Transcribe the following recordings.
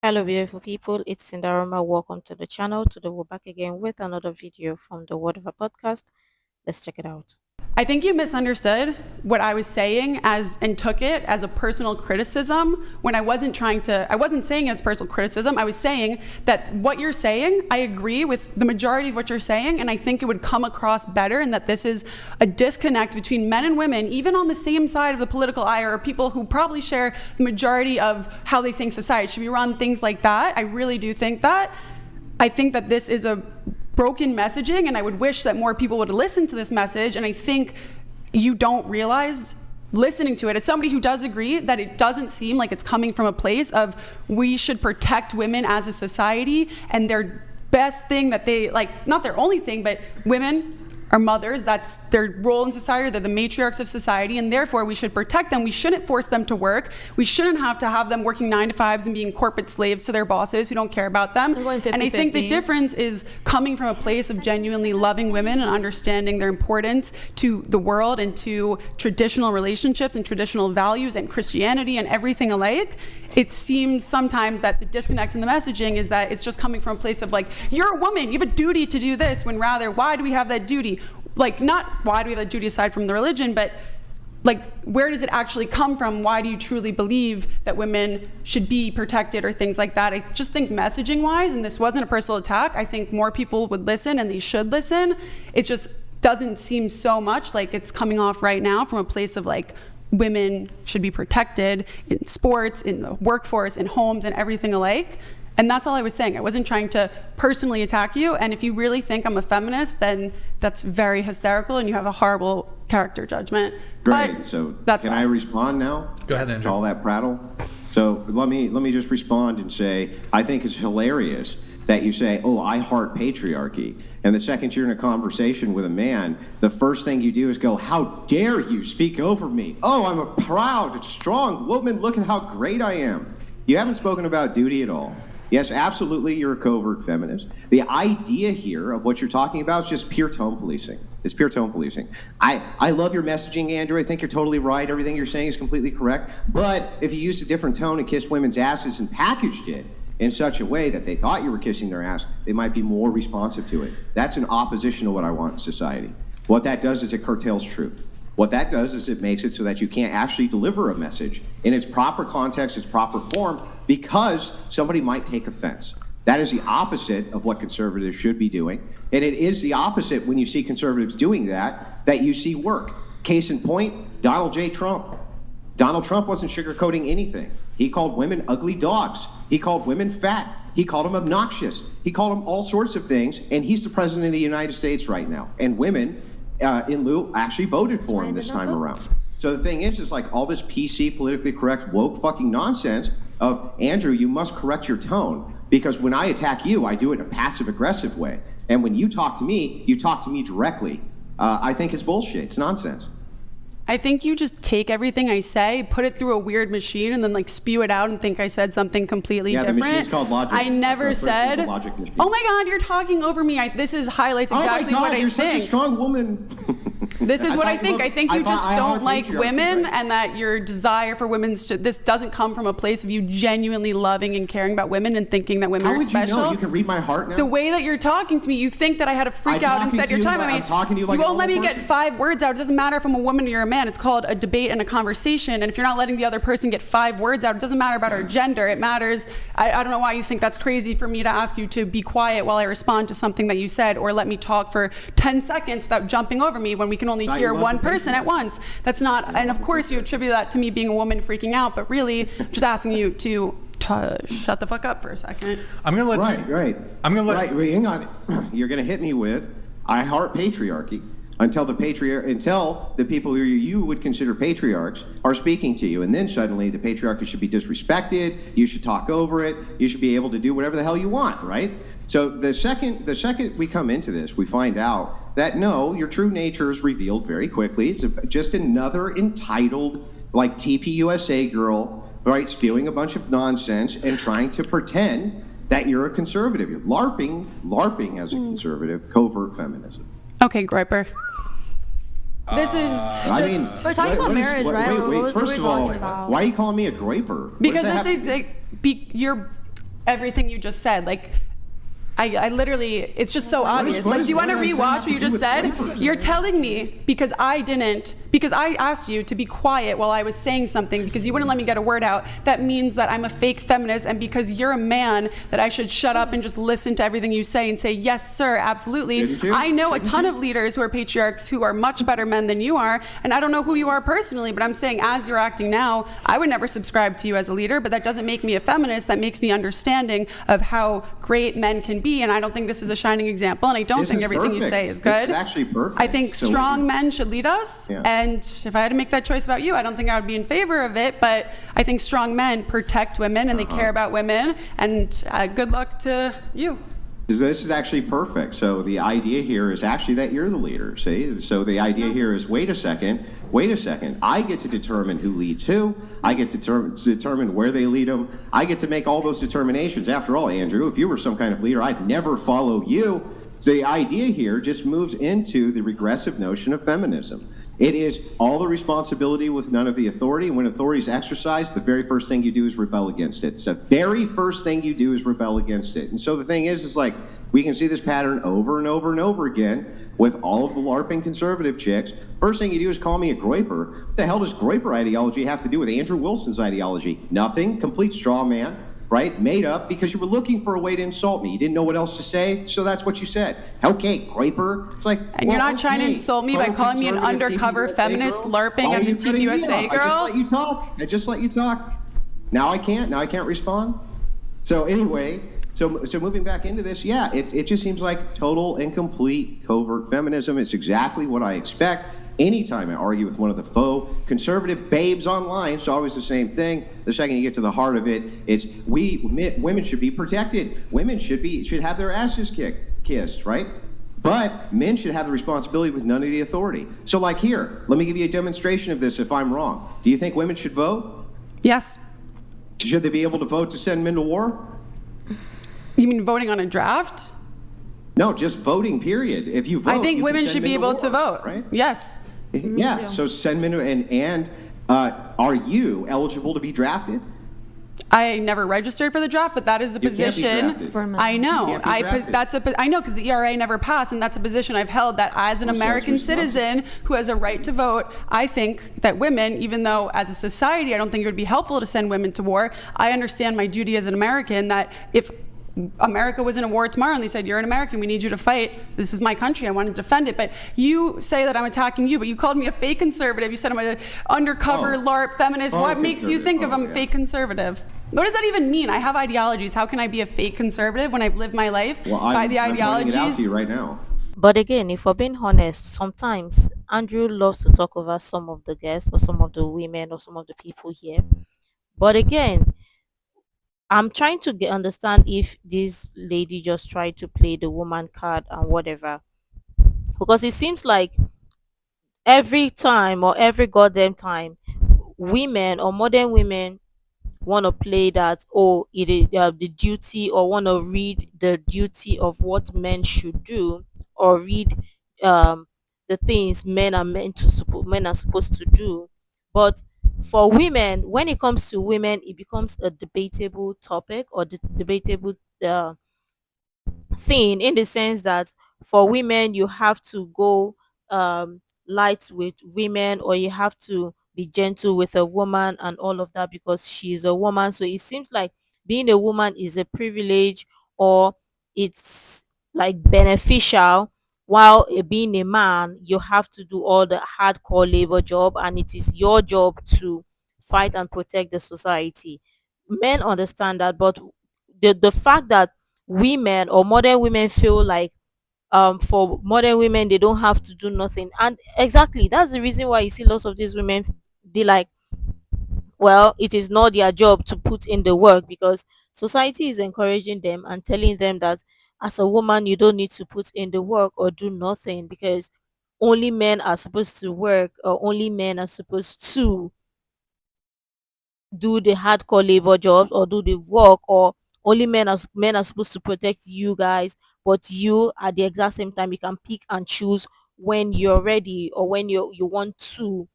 Hello, beautiful people. It's Sinderfam. Welcome to the channel. Today, we're back again with another video from the WorldView podcast. Let's check it out. I think you misunderstood what I was saying and took it as a personal criticism when I wasn't saying it as personal criticism. I was saying that what you're saying, I agree with the majority of what you're saying, and I think it would come across better, and that this is a disconnect between men and women, even on the same side of the political aisle, or people who probably share the majority of how they think society should be run, things like that. I really do think that. I think that this is a broken messaging, and I would wish that more people would listen to this message, and I think you don't realize listening to it, as somebody who does agree that it doesn't seem like it's coming from a place of we should protect women as a society, and their best thing that they, like, not their only thing, but women are mothers, that's their role in society, they're the matriarchs of society, and therefore we should protect them. We shouldn't force them to work. We shouldn't have to have them working 9 to 5s and being corporate slaves to their bosses who don't care about them. And I think the difference is coming from a place of genuinely loving women and understanding their importance to the world and to traditional relationships and traditional values and Christianity and everything alike. It seems sometimes that the disconnect in the messaging is that it's just coming from a place of like, you're a woman, you have a duty to do this, when rather, why do we have that duty? Like, not why do we have that duty aside from the religion, but like, where does it actually come from? Why do you truly believe that women should be protected or things like that? I just think messaging wise, and this wasn't a personal attack, I think more people would listen and they should listen. It just doesn't seem so much like it's coming off right now from a place of like, women should be protected in sports, in the workforce, in homes, and everything alike. And that's all I was saying. I wasn't trying to personally attack you. And if you really think I'm a feminist, then that's very hysterical and you have a horrible character judgment. Great. But so can I respond now? Go ahead, Andrew. To all that prattle? So let me just respond and say, I think it's hilarious that you say, oh, I heart patriarchy. And the second you're in a conversation with a man, the first thing you do is go, how dare you speak over me? Oh, I'm a proud, strong woman. Look at how great I am. You haven't spoken about duty at all. Yes, absolutely, you're a covert feminist. The idea here of what you're talking about is just pure tone policing. It's pure tone policing. I love your messaging, Andrew. I think you're totally right. Everything you're saying is completely correct. But if you used a different tone and kissed women's asses and packaged it in such a way that they thought you were kissing their ass, they might be more responsive to it. That's in opposition to what I want in society. What that does is it curtails truth. What that does is it makes it so that you can't actually deliver a message in its proper context, its proper form, because somebody might take offense. That is the opposite of what conservatives should be doing. And it is the opposite when you see conservatives doing that you see work. Case in point, Donald J. Trump. Donald Trump wasn't sugarcoating anything. He called women ugly dogs. He called women fat. He called them obnoxious. He called them all sorts of things, and he's the president of the United States right now. And women, in lieu, actually voted for him this time around. So the thing is, it's like all this PC, politically correct, woke fucking nonsense of, Andrew, you must correct your tone, because when I attack you, I do it in a passive-aggressive way. And when you talk to me directly. I think it's bullshit. It's nonsense. I think you just take everything I say, put it through a weird machine, and then like spew it out and think I said something completely different. Yeah, the machine's called logic. I never said, oh my God, you're talking over me. This highlights exactly what I think. You're such a strong woman. This is what I think. I think you just don't like women, and that your desire for this doesn't come from a place of you genuinely loving and caring about women and thinking that women are special. You know? You can read my heart now. The way that you're talking to me, you think that I had a freak out and said your time. I'm talking to you like you won't let me get 5 words out. It doesn't matter if I'm a woman or you're a man. It's called a debate and a conversation. And if you're not letting the other person get 5 words out, it doesn't matter about our gender. It matters. I don't know why you think that's crazy for me to ask you to be quiet while I respond to something that you said, or let me talk for 10 seconds without jumping over me when we can only hear one person at once. That's not, and of course you attribute that to me being a woman freaking out, but really just asking you to shut the fuck up for a second. I'm gonna let Right. I'm gonna let. Right. Wait, hang on. You're gonna hit me with, I heart patriarchy until the people who you would consider patriarchs are speaking to you, and then suddenly the patriarchy should be disrespected. You should talk over it. You should be able to do whatever the hell you want, right? So the second we come into this, we find out that no, your true nature is revealed very quickly. It's just another entitled, like TPUSA girl, right, spewing a bunch of nonsense and trying to pretend that you're a conservative. You're LARPing as a conservative, covert feminism. Okay, Groiper. This is just... We're talking about marriage, right? Wait, what first are we of all, talking about? why are you calling me a groiper? Because this is... everything you just said. Like, I literally, it's just so obvious. Like, do you want to rewatch what you just said? You're telling me because I asked you to be quiet while I was saying something because you wouldn't let me get a word out. That means that I'm a fake feminist, and because you're a man, that I should shut up and just listen to everything you say and say, yes, sir, absolutely. I know a ton of leaders who are patriarchs who are much better men than you are, and I don't know who you are personally, but I'm saying as you're acting now, I would never subscribe to you as a leader, but that doesn't make me a feminist. That makes me understanding of how great men can be. And I don't think this is a shining example, and I don't think everything you say is good. This is actually perfect. I think strong men should lead us, and if I had to make that choice about you, I don't think I would be in favor of it, but I think strong men protect women and they care about women, and good luck to you. This is actually perfect. So the idea here is actually that you're the leader, see? So the idea here is, wait a second, I get to determine who leads who. I get to determine where they lead them. I get to make all those determinations. After all, Andrew, if you were some kind of leader, I'd never follow you. So the idea here just moves into the regressive notion of feminism. It is all the responsibility with none of the authority. When authority is exercised, the very first thing you do is rebel against it. So the very first thing you do is rebel against it. And so the thing is like, we can see this pattern over and over and over again with all of the LARPing conservative chicks. First thing you do is call me a groiper. What the hell does groiper ideology have to do with Andrew Wilson's ideology? Nothing. Complete straw man, right? Made up because you were looking for a way to insult me. You didn't know what else to say, so that's what you said. Okay, groiper. It's like, and you're not trying to insult me by calling me an undercover feminist LARPing as a TPUSA girl? I just let you talk. Now I can't respond. So anyway, so moving back into this, yeah, it just seems like total and complete covert feminism. It's exactly what I expect. Anytime I argue with one of the faux conservative babes online, it's always the same thing. The second you get to the heart of it, it's women should be protected. Women should have their asses kissed, right? But men should have the responsibility with none of the authority. So like here, let me give you a demonstration of this if I'm wrong. Do you think women should vote? Yes. Should they be able to vote to send men to war? You mean voting on a draft? No, just voting, period. If you vote, I think women should be able to vote, right? Yes. Yeah, so send men and are you eligible to be drafted? I never registered for the draft, but that is a position. I know. I know because the ERA never passed, and that's a position I've held. That as an American citizen who has a right to vote, I think that women, even though as a society I don't think it would be helpful to send women to war, I understand my duty as an American that if America was in a war tomorrow and they said, you're an American, we need you to fight, this is my country, I want to defend it. But you say that I'm attacking you, but you called me a fake conservative. You said I'm an undercover LARP feminist. What makes you think of I'm a fake conservative? What does that even mean? I have ideologies. How can I be a fake conservative when I've lived my life by the ideologies? I'm pointing it out to you right now. But again, if we're being honest, sometimes Andrew loves to talk over some of the guests or some of the women or some of the people here. But again, I'm trying to understand if this lady just tried to play the woman card and whatever. Because it seems like every time or every goddamn time, women or modern women want to play that, oh, it is the duty, or want to read the duty of what men should do, or read um the things men are supposed to do. But for women, when it comes to women, it becomes a debatable topic, or debatable uh, thing, in the sense that for women you have to go light with women, or you have to be gentle with a woman and all of that because she's a woman. So it seems like being a woman is a privilege, or it's like beneficial, while being a man you have to do all the hardcore labor job, and it is your job to fight and protect the society. Men understand that, but the fact that women or modern women feel like for modern women they don't have to do nothing, and exactly that's the reason why you see lots of these women, they like, well, it is not their job to put in the work, because society is encouraging them and telling them that as a woman you don't need to put in the work or do nothing, because only men are supposed to work, or only men are supposed to do the hardcore labor jobs or do the work, or only men are supposed to protect you guys, but you at the exact same time you can pick and choose when you're ready, or when you want to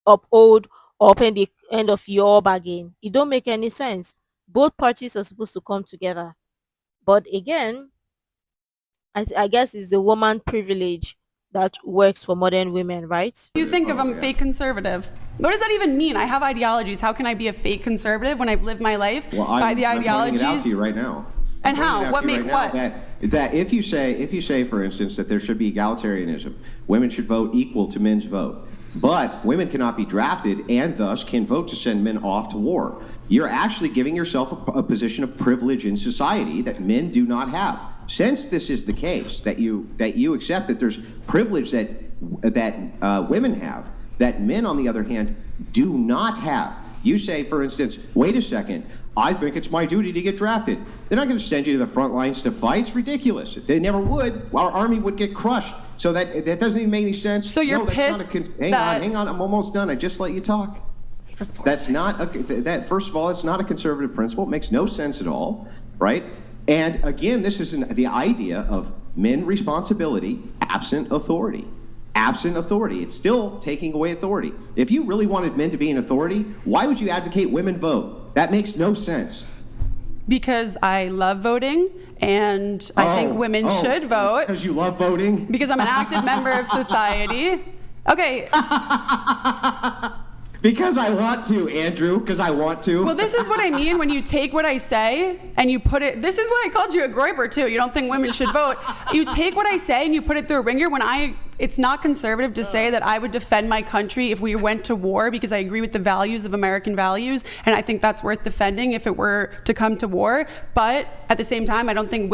uphold or open the end of your bargain. It don't make any sense. both parties are supposed to come together. But again, I guess it's the woman privilege that works for modern women, right? You think of I'm fake conservative. What does that even mean? I have ideologies. How can I be a fake conservative when I've lived my life by the ideologies? I'm pointing it out to you right now. And how? What make what? That if you say, for instance, that there should be egalitarianism, women should vote equal to men's vote, but women cannot be drafted and thus can vote to send men off to war, you're actually giving yourself a position of privilege in society that men do not have. Since this is the case, that you accept that there's privilege that women have, that men, on the other hand, do not have. You say, for instance, wait a second, I think it's my duty to get drafted. They're not going to send you to the front lines to fight. It's ridiculous. They never would. Our army would get crushed. So that doesn't even make any sense. So you're pissed hang on, I'm almost done. I just let you talk. That's not first of all, it's not a conservative principle. It makes no sense at all, right? And again, this is the idea of men responsibility absent authority. Absent authority. It's still taking away authority. If you really wanted men to be an authority, why would you advocate women vote? That makes no sense. Because I love voting, and I think women should vote. Because you love voting? Because I'm an active member of society. Okay. Because I want to, Andrew, because I want to. Well, this is what I mean when you take what I say and you put it, this is why I called you a groiper too. You don't think women should vote. You take what I say and you put it through a ringer it's not conservative to say that I would defend my country if we went to war, because I agree with the values of American values, and I think that's worth defending if it were to come to war. But at the same time, I don't think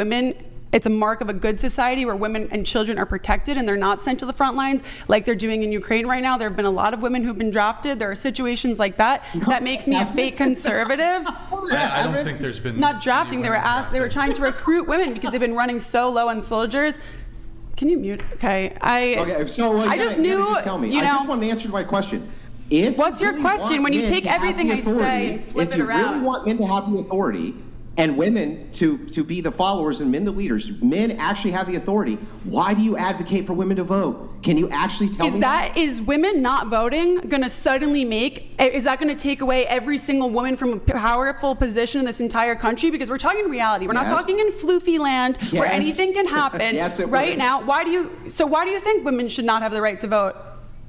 it's a mark of a good society where women and children are protected and they're not sent to the front lines like they're doing in Ukraine right now. There have been a lot of women who've been drafted. There are situations like that. That makes me a fake conservative. I don't think there's been... Not drafting, they were trying to recruit women because they've been running so low on soldiers. Can you mute? Okay. I just knew, tell me. you know... I just want to answer my question. What's your question? When you take everything I say and flip it around. If you really want men to have the authority and women to be the followers and men the leaders, men actually have the authority, why do you advocate for women to vote? Can you actually tell me that? Is women not voting going to suddenly is that going to take away every single woman from a powerful position in this entire country? Because we're talking reality. We're not talking in floofy land where anything can happen. Right now, why do you think women should not have the right to vote?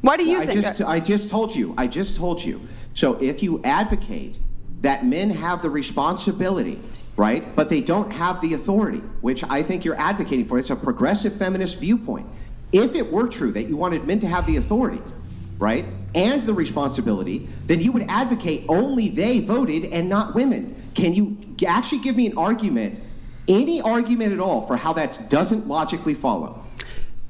Why do you think that? I just told you. So if you advocate that men have the responsibility, right, but they don't have the authority, which I think you're advocating for, it's a progressive feminist viewpoint. If it were true that you wanted men to have the authority, right, and the responsibility, then you would advocate only they voted and not women. Can you actually give me an argument, any argument at all, for how that doesn't logically follow?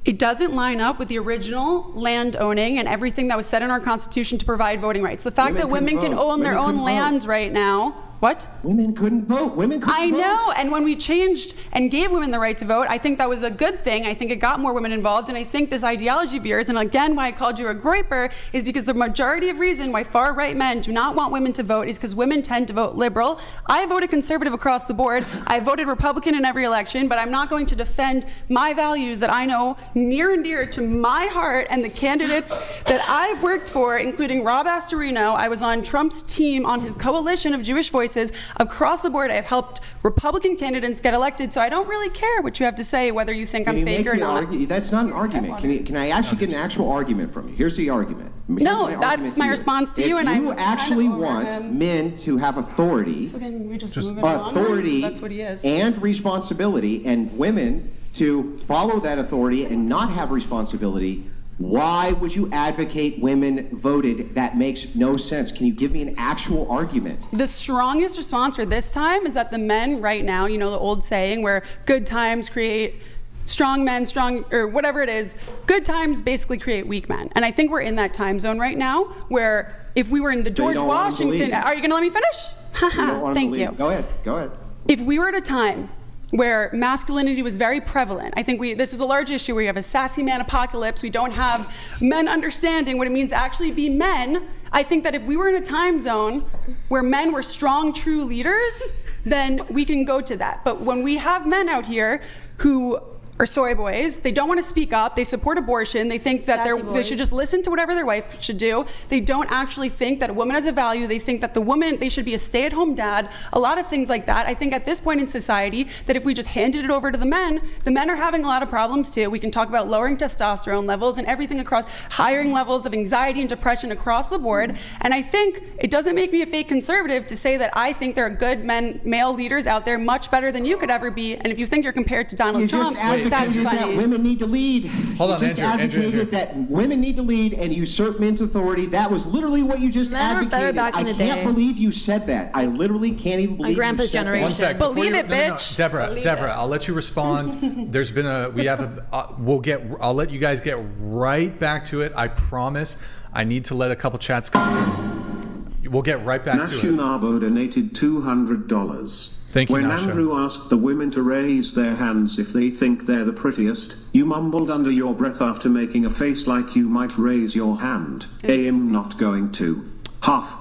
It doesn't line up with the original land owning and everything that was said in our Constitution to provide voting rights. The fact that women can own their own land right now. What? Women couldn't vote. I know, and when we changed and gave women the right to vote, I think that was a good thing. I think it got more women involved, and I think this ideology of yours, and again, why I called you a groiper, is because the majority of reason why far-right men do not want women to vote is because women tend to vote liberal. I voted conservative across the board. I voted Republican in every election, but I'm not going to defend my values that I know near and dear to my heart and the candidates that I've worked for, including Rob Astorino. I was on Trump's team on his coalition of Jewish voices. Across the board, I've helped Republican candidates get elected, so I don't really care what you have to say, whether you think I'm fake or not. That's not an argument. Can I actually get an actual argument from you? Here's the argument. That's my response to you. If you actually want men to have authority, that's what he is, and responsibility, and women to follow that authority and not have responsibility, why would you advocate women voted? That makes no sense. Can you give me an actual argument? The strongest response for this time is that the men right now, you know the old saying where good times create strong men, or whatever it is, good times basically create weak men. And I think we're in that time zone right now where if we were in the George Washington, are you going to let me finish? Thank you. Go ahead. If we were at a time where masculinity was very prevalent. I think this is a large issue where you have a sassy man apocalypse. We don't have men understanding what it means to actually be men. I think that if we were in a time zone where men were strong, true leaders, then we can go to that. But when we have men out here who or soy boys. They don't want to speak up. They support abortion. They think that they should just listen to whatever their wife should do. They don't actually think that a woman has a value. They think that they should be a stay-at-home dad. A lot of things like that. I think at this point in society that if we just handed it over to the men are having a lot of problems too. We can talk about lowering testosterone levels and everything across, hiring levels of anxiety and depression across the board. And I think it doesn't make me a fake conservative to say that I think there are good male leaders out there much better than you could ever be. And if you think you're compared to Donald Trump, that's funny. That women need to lead. Hold on, you just advocated that women need to lead and usurp men's authority. That was literally what you just advocated. I can't believe you said that. I literally can't even believe you said that. One sec. Believe it, bitch. Deborah, I'll let you respond. There's been I'll let you guys get right back to it. I promise. I need to let a couple chats come. We'll get right back to it. Nashunabo donated $200. Thank you, When Nasha. Andrew asked the women to raise their hands if they think they're the prettiest, you mumbled under your breath after making a face like you might raise your hand. I'm not going to. Huff.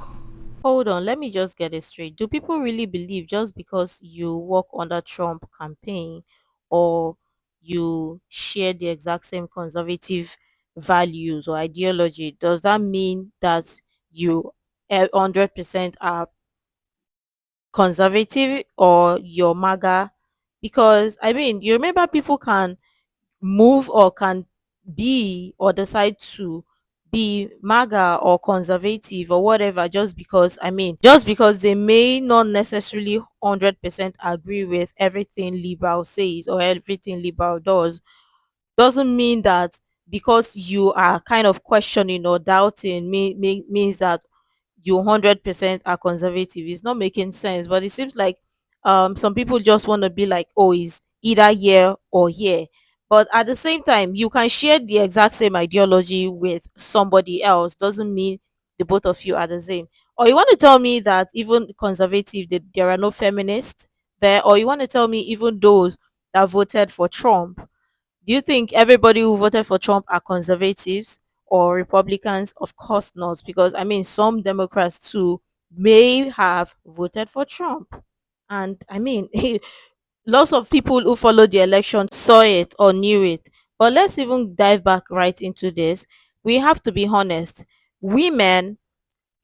Hold on, let me just get it straight. Do people really believe just because you work under Trump campaign or you share the exact same conservative values or ideology, does that mean that you 100% are conservative or you're MAGA? Because I mean, you remember people can move or can be or decide to be MAGA or conservative or whatever just because they may not necessarily 100% agree with everything liberal says or everything liberal does, doesn't mean that because you are kind of questioning or doubting means that you 100% are conservative. It's not making sense, but it seems like some people just want to be like, oh, it's either here or here. But at the same time, you can share the exact same ideology with somebody else, doesn't mean the both of you are the same. Or you want to tell me that even conservative there are no feminists there, or you want to tell me even those that voted for Trump, do you think everybody who voted for Trump are conservatives or Republicans? Of course not, because I mean, some Democrats too may have voted for Trump. And I mean, lots of people who followed the election saw it or knew it. But let's even dive back right into this. We have to be honest. Women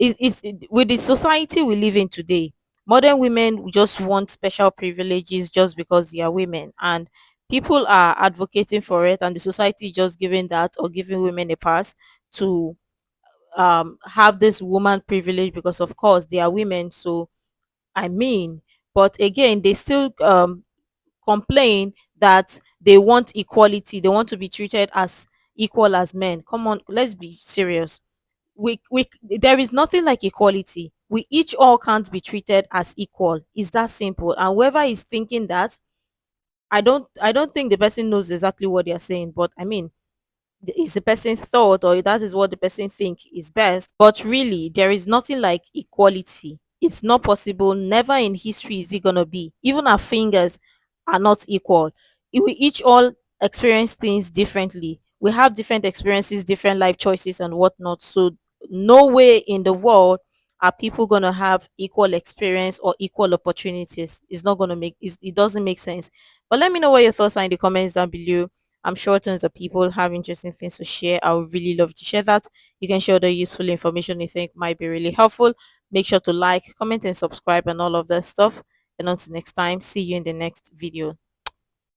with the society we live in today, modern women just want special privileges just because they are women, and people are advocating for it, and the society is just giving that or giving women a pass to have this woman privilege because of course they are women. So I mean, but again, they still complain that they want equality, they want to be treated as equal as men. Come on, let's be serious. We There is nothing like equality. We each all can't be treated as equal. It's that simple. And whoever is thinking that, I don't think the person knows exactly what they are saying. But I mean, it's the person's thought, or that is what the person think is best. But really, there is nothing like equality. It's not possible. Never in history is it gonna be. Even our fingers are not equal. We each all experience things differently. We have different experiences, different life choices and whatnot. So no way in the world are people gonna have equal experience or equal opportunities. It's not gonna it doesn't make sense. But let me know what your thoughts are in the comments down below. I'm sure tons of people have interesting things to share. I would really love to share that. You can share the useful information you think might be really helpful. Make sure to like, comment, and subscribe and all of that stuff. And until next time, see you in the next video.